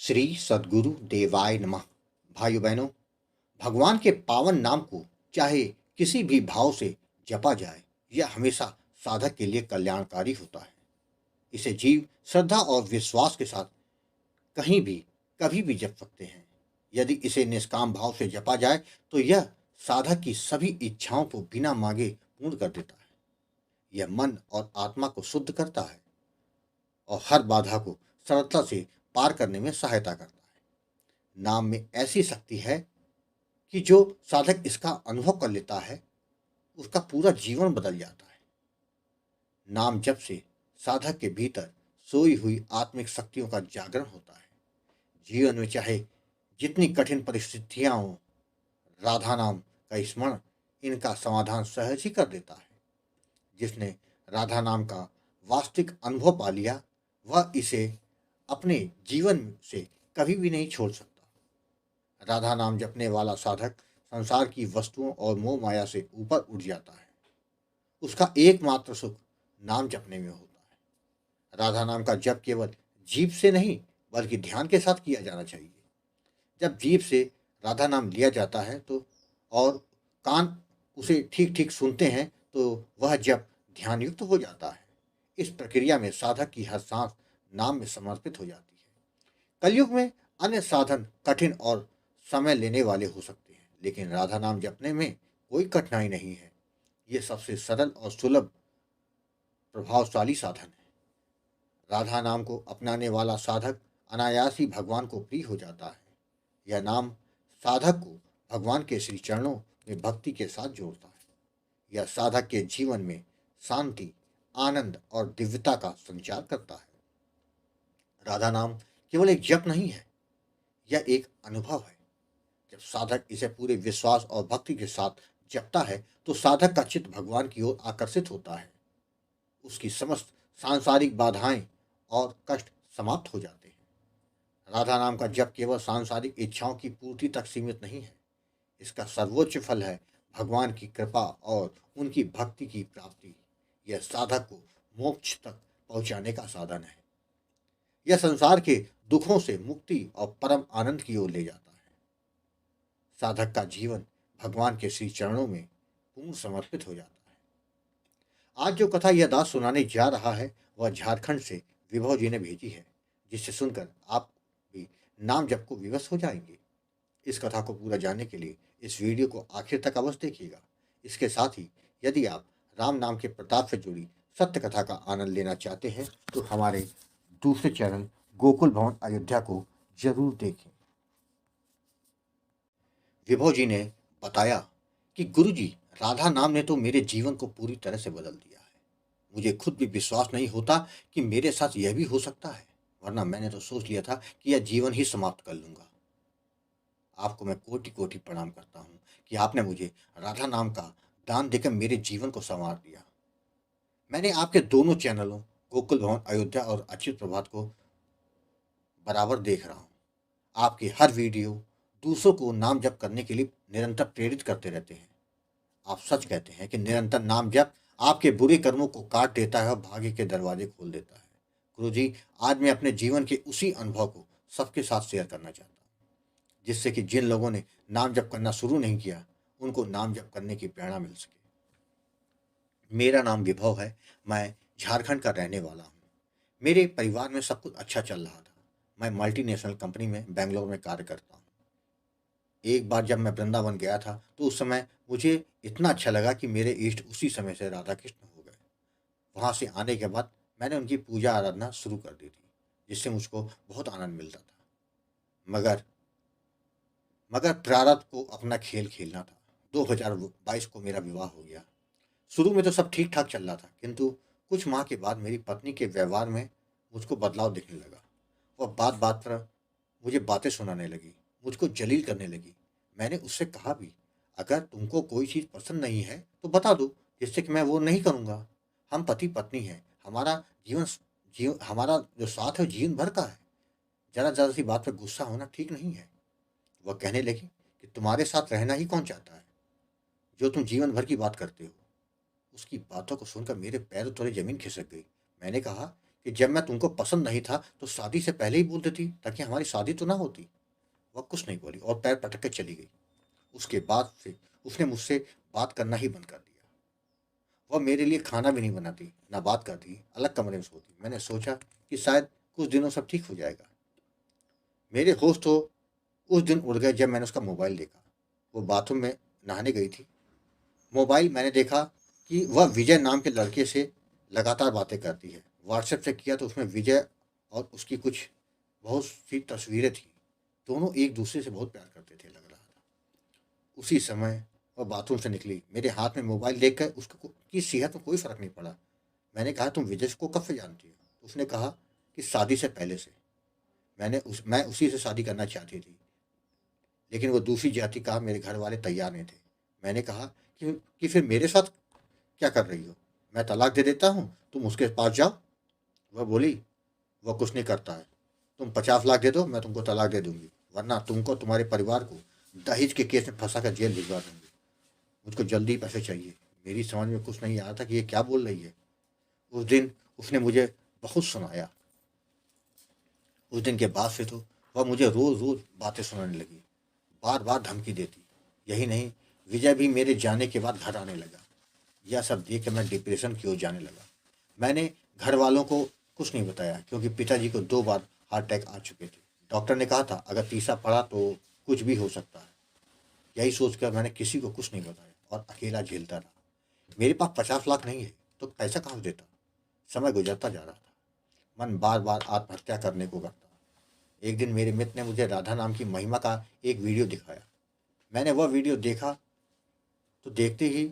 श्री सद्गुरु देवाय नमः। भाइयों बहनों, भगवान के पावन नाम को चाहे किसी भी भाव से जपा जाए, यह हमेशा साधक के लिए कल्याणकारी होता है। इसे जीव श्रद्धा और विश्वास के साथ कहीं भी कभी भी जप सकते हैं। यदि इसे निष्काम भाव से जपा जाए तो यह साधक की सभी इच्छाओं को बिना मांगे पूर्ण कर देता है। यह मन और आत्मा को शुद्ध करता है और हर बाधा को सरलता से पार करने में सहायता करता है। नाम में ऐसी शक्ति है कि जो साधक इसका अनुभव कर लेता है, उसका पूरा जीवन बदल जाता है। नाम जप से साधक के भीतर सोई हुई आत्मिक शक्तियों का जागरण होता है। जीवन में चाहे जितनी कठिन परिस्थितियां हों, राधा नाम का स्मरण इनका समाधान सहज ही कर देता है। जिसने राधा नाम का वास्तविक अनुभव पा लिया, वह इसे अपने जीवन से कभी भी नहीं छोड़ सकता। राधा नाम जपने वाला साधक संसार की वस्तुओं और मोह माया से ऊपर उठ जाता है। उसका एकमात्र सुख नाम जपने में होता है। राधा नाम का जप केवल जीभ से नहीं बल्कि ध्यान के साथ किया जाना चाहिए। जब जीभ से राधा नाम लिया जाता है तो और कान उसे ठीक ठीक सुनते हैं तो वह जप ध्यान युक्त हो जाता है। इस प्रक्रिया में साधक की हर सांस नाम में समर्पित हो जाती है। कलयुग में अन्य साधन कठिन और समय लेने वाले हो सकते हैं, लेकिन राधा नाम जपने में कोई कठिनाई नहीं है। ये सबसे सरल और सुलभ प्रभावशाली साधन है। राधा नाम को अपनाने वाला साधक अनायास ही भगवान को प्रिय हो जाता है। यह नाम साधक को भगवान के श्री चरणों में भक्ति के साथ जोड़ता है। यह साधक के जीवन में शांति, आनंद और दिव्यता का संचार करता है। राधा नाम केवल एक जप नहीं है, यह एक अनुभव है। जब साधक इसे पूरे विश्वास और भक्ति के साथ जपता है तो साधक का चित्त भगवान की ओर आकर्षित होता है। उसकी समस्त सांसारिक बाधाएं और कष्ट समाप्त हो जाते हैं। राधा नाम का जप केवल सांसारिक इच्छाओं की पूर्ति तक सीमित नहीं है। इसका सर्वोच्च फल है भगवान की कृपा और उनकी भक्ति की प्राप्ति। यह साधक को मोक्ष तक पहुंचाने का साधन है। यह संसार के दुखों से मुक्ति और परम आनंद की ओर ले जाता है। साधक का जीवन भगवान के श्री चरणों में पूर्ण समर्पित हो जाता है। आज जो कथा यह दास सुनाने जा रहा है वह झारखंड से विभव जी ने भेजी है, जिसे सुनकर आप भी नाम जप को विवश हो जाएंगे। इस कथा को पूरा जानने के लिए इस वीडियो को आखिर तक अवश्य देखिएगा। इसके साथ ही यदि आप राम नाम के प्रताप से जुड़ी सत्य कथा का आनंद लेना चाहते हैं तो हमारे दूसरे चैनल गोकुल भवन अयोध्या को जरूर देखें। विभो जी ने बताया कि गुरुजी, राधा नाम ने तो मेरे जीवन को पूरी तरह से बदल दिया है। मुझे खुद भी विश्वास नहीं होता कि मेरे साथ यह भी हो सकता है, वरना मैंने तो सोच लिया था कि यह जीवन ही समाप्त कर लूंगा। आपको मैं कोटि कोटि प्रणाम करता हूँ कि आपने मुझे राधा नाम का दान देकर मेरे जीवन को संवार दिया। मैंने आपके दोनों चैनलों गोकुल भवन अयोध्या और अच्युत प्रभात को बराबर देख रहा हूँ। आपकी हर वीडियो दूसरों को नाम जप करने के लिए निरंतर प्रेरित करते रहते हैं। आप सच कहते हैं कि निरंतर नाम जप आपके बुरे कर्मों को काट देता है और भाग्य के दरवाजे खोल देता है। गुरुजी, आज मैं अपने जीवन के उसी अनुभव को सबके साथ शेयर करना चाहता हूँ, जिससे कि जिन लोगों ने नाम जप करना शुरू नहीं किया उनको नाम जप करने की प्रेरणा मिल सके। मेरा नाम विभव है। मैं झारखंड का रहने वाला हूँ। मेरे परिवार में सब कुछ अच्छा चल रहा था। मैं मल्टीनेशनल कंपनी में बेंगलोर में कार्य करता हूँ। एक बार जब मैं वृंदावन गया था तो उस समय मुझे इतना अच्छा लगा कि मेरे इष्ट उसी समय से राधा कृष्ण हो गए। वहाँ से आने के बाद मैंने उनकी पूजा आराधना शुरू कर दी थी, जिससे मुझको बहुत आनंद मिलता था। मगर मगर प्रारब्ध को अपना खेल खेलना था। 2022 को मेरा विवाह हो गया। शुरू में तो सब ठीक ठाक चल रहा था, किंतु कुछ माह के बाद मेरी पत्नी के व्यवहार में मुझको बदलाव दिखने लगा। वह बात बात पर मुझे बातें सुनाने लगी, मुझको जलील करने लगी। मैंने उससे कहा भी, अगर तुमको कोई चीज़ पसंद नहीं है तो बता दो, जिससे कि मैं वो नहीं करूँगा। हम पति पत्नी हैं, हमारा हमारा जो साथ है जीवन भर का है। जरा जरा सी बात पर गुस्सा होना ठीक नहीं है। वह कहने लगी कि तुम्हारे साथ रहना ही कौन चाहता है, जो तुम जीवन भर की बात करते हो। उसकी बातों को सुनकर मेरे पैरों तले जमीन खिसक गई। मैंने कहा कि जब मैं तुमको पसंद नहीं था तो शादी से पहले ही बोल देती ताकि हमारी शादी तो ना होती। वह कुछ नहीं बोली और पैर पटक के चली गई। उसके बाद से उसने मुझसे बात करना ही बंद कर दिया। वह मेरे लिए खाना भी नहीं बनाती, ना बात करती, अलग कमरे में सोती। मैंने सोचा कि शायद कुछ दिनों सब ठीक हो जाएगा। मेरे होश तो उस दिन उड़ गए जब मैंने उसका मोबाइल देखा। वो बाथरूम में नहाने गई थी। मोबाइल मैंने देखा कि वह विजय नाम के लड़के से लगातार बातें करती है। व्हाट्सएप से किया तो उसमें विजय और उसकी कुछ बहुत सी तस्वीरें थी। दोनों एक दूसरे से बहुत प्यार करते थे, लग रहा था। उसी समय वह बाथरूम से निकली। मेरे हाथ में मोबाइल देखकर उसको की सेहत में कोई फर्क नहीं पड़ा। मैंने कहा, तुम विजय को कब से जानती हो? तो उसने कहा कि शादी से पहले से। मैं उसी से शादी करना चाहती थी, लेकिन वो दूसरी जाति का मेरे घर वाले तैयार नहीं थे। मैंने कहा कि फिर मेरे साथ क्या कर रही हो? मैं तलाक दे देता हूँ, तुम उसके पास जाओ। वह बोली, वह कुछ नहीं करता है। तुम 50 लाख दे दो, मैं तुमको तलाक दे दूंगी, वरना तुमको तुम्हारे परिवार को दहेज के केस में फंसा कर जेल भिजवा दूंगी। मुझको जल्दी पैसे चाहिए। मेरी समझ में कुछ नहीं आ रहा था कि ये क्या बोल रही है। उस दिन उसने मुझे बहुत सुनाया। उस दिन के बाद से तो वह मुझे रोज रोज बातें सुनाने लगी, बार बार धमकी देती। यही नहीं, विजय भी मेरे जाने के बाद घर आने लगा। यह सब देख के मैं डिप्रेशन की ओर जाने लगा। मैंने घर वालों को कुछ नहीं बताया, क्योंकि पिताजी को 2 बार हार्ट अटैक आ चुके थे। डॉक्टर ने कहा था अगर तीसरा पड़ा तो कुछ भी हो सकता है। यही सोचकर मैंने किसी को कुछ नहीं बताया और अकेला झेलता रहा। मेरे पास 50 लाख नहीं है तो पैसा कहाँ से देता? समय गुजरता जा रहा था। मन बार बार आत्महत्या करने को करता। एक दिन मेरे मित्र ने मुझे राधा नाम की महिमा का एक वीडियो दिखाया। मैंने वह वीडियो देखा तो देखते ही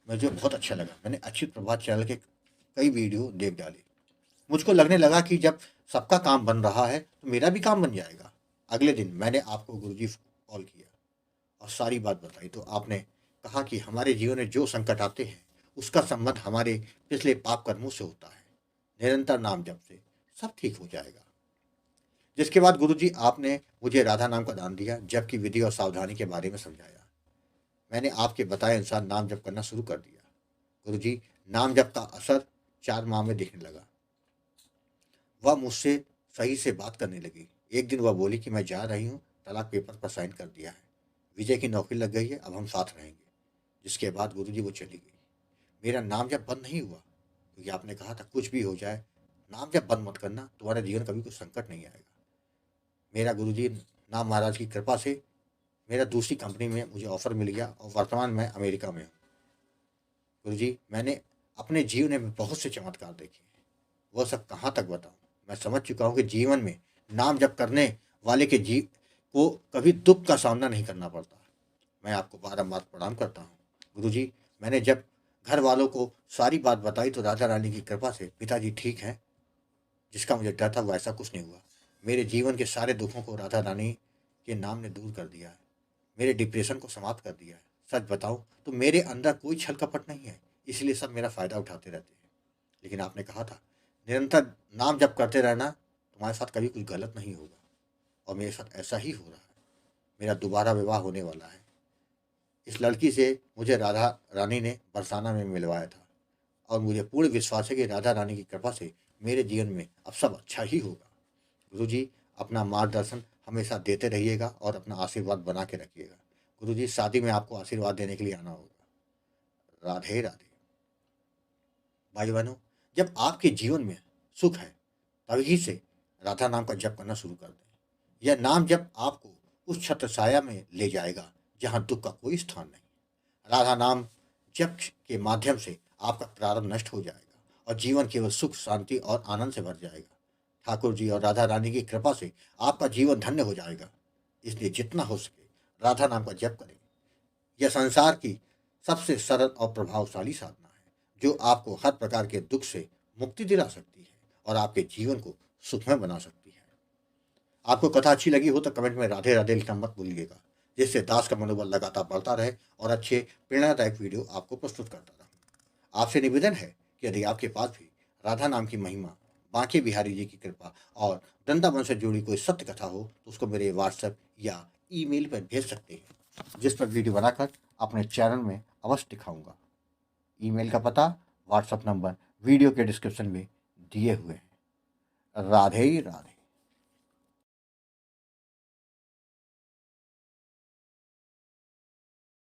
मुझे बहुत अच्छा लगा। मैंने अच्युत प्रभात चैनल के कई वीडियो देख डाले। मुझको लगने लगा कि जब सबका काम बन रहा है तो मेरा भी काम बन जाएगा। अगले दिन मैंने आपको गुरुजी को कॉल किया और सारी बात बताई तो आपने कहा कि हमारे जीवन में जो संकट आते हैं उसका संबंध हमारे पिछले पाप कर्मों से होता है। निरंतर नाम जप से सब ठीक हो जाएगा। जिसके बाद गुरुजी आपने मुझे राधा नाम का दान दिया, जप की विधि और सावधानी के बारे में समझाया। मैंने आपके बताए अनुसार नाम जप करना शुरू कर दिया। गुरुजी, नाम जप का असर 4 माह में दिखने लगा। वह मुझसे सही से बात करने लगी। एक दिन वह बोली कि मैं जा रही हूँ, तलाक पेपर पर साइन कर दिया है, विजय की नौकरी लग गई है, अब हम साथ रहेंगे। जिसके बाद गुरुजी वो चली गई। मेरा नाम जब बंद नहीं हुआ, क्योंकि आपने कहा था कुछ भी हो जाए नाम जब बंद मत करना, तुम्हारे जीवन कभी कुछ संकट नहीं आएगा। मेरा गुरुजी नाम महाराज की कृपा से मेरा दूसरी कंपनी में मुझे ऑफर मिल गया और वर्तमान में अमेरिका में हूँ। गुरुजी, मैंने अपने जीवन में बहुत से चमत्कार देखे हैं। वह सब कहाँ तक बताऊं? मैं समझ चुका हूँ कि जीवन में नाम जप करने वाले के जीव को कभी दुख का सामना नहीं करना पड़ता। मैं आपको बारंबार प्रणाम करता हूँ। गुरुजी, मैंने जब घर वालों को सारी बात बताई तो राधा रानी की कृपा से पिताजी ठीक हैं। जिसका मुझे डर था वैसा कुछ नहीं हुआ। मेरे जीवन के सारे दुखों को राधा रानी के नाम ने दूर कर दिया है। मेरे डिप्रेशन को समाप्त कर दिया है। सच बताऊं तो मेरे अंदर कोई छल कपट नहीं है, इसलिए सब मेरा फायदा उठाते रहते हैं। लेकिन आपने कहा था निरंतर नाम जप करते रहना, तुम्हारे साथ कभी कुछ गलत नहीं होगा, और मेरे साथ ऐसा ही हो रहा है। मेरा दोबारा विवाह होने वाला है। इस लड़की से मुझे राधा रानी ने बरसाना में मिलवाया था और मुझे पूर्ण विश्वास है कि राधा रानी की कृपा से मेरे जीवन में अब सब अच्छा ही होगा। गुरुजी, अपना मार्गदर्शन हमेशा देते रहिएगा और अपना आशीर्वाद बना के रखिएगा। गुरुजी, शादी में आपको आशीर्वाद देने के लिए आना होगा। राधे राधे। भाई बहनों, जब आपके जीवन में सुख है तभी से राधा नाम का जप करना शुरू कर दें। यह नाम जप आपको उस छत्र छाया में ले जाएगा जहाँ दुख का कोई स्थान नहीं। राधा नाम जप के माध्यम से आपका प्रारंभ नष्ट हो जाएगा और जीवन केवल सुख, शांति और आनंद से भर जाएगा। ठाकुर जी और राधा रानी की कृपा से आपका जीवन धन्य हो जाएगा। इसलिए जितना हो सके राधा नाम का जप करें। यह संसार की सबसे सरल और प्रभावशाली साधना है जो आपको हर प्रकार के दुख से मुक्ति दिला सकती है और आपके जीवन को सुखमय बना सकती है। आपको कथा अच्छी लगी हो तो कमेंट में राधे राधे लिखना मत भूलिएगा, जिससे दास का मनोबल लगातार बढ़ता रहे और अच्छे प्रेरणादायक वीडियो आपको प्रस्तुत करता रहूं। आपसे निवेदन है कि यदि आपके पास भी राधा नाम की महिमा, बांके बिहारी जी की कृपा और वृंदावन से जुड़ी कोई सत्य कथा हो तो उसको मेरे व्हाट्सएप या ईमेल पर भेज सकते हैं, जिस पर वीडियो बनाकर अपने चैनल में अवश्य दिखाऊंगा। ईमेल का पता, व्हाट्सएप नंबर वीडियो के डिस्क्रिप्शन में दिए हुए हैं। राधे राधे।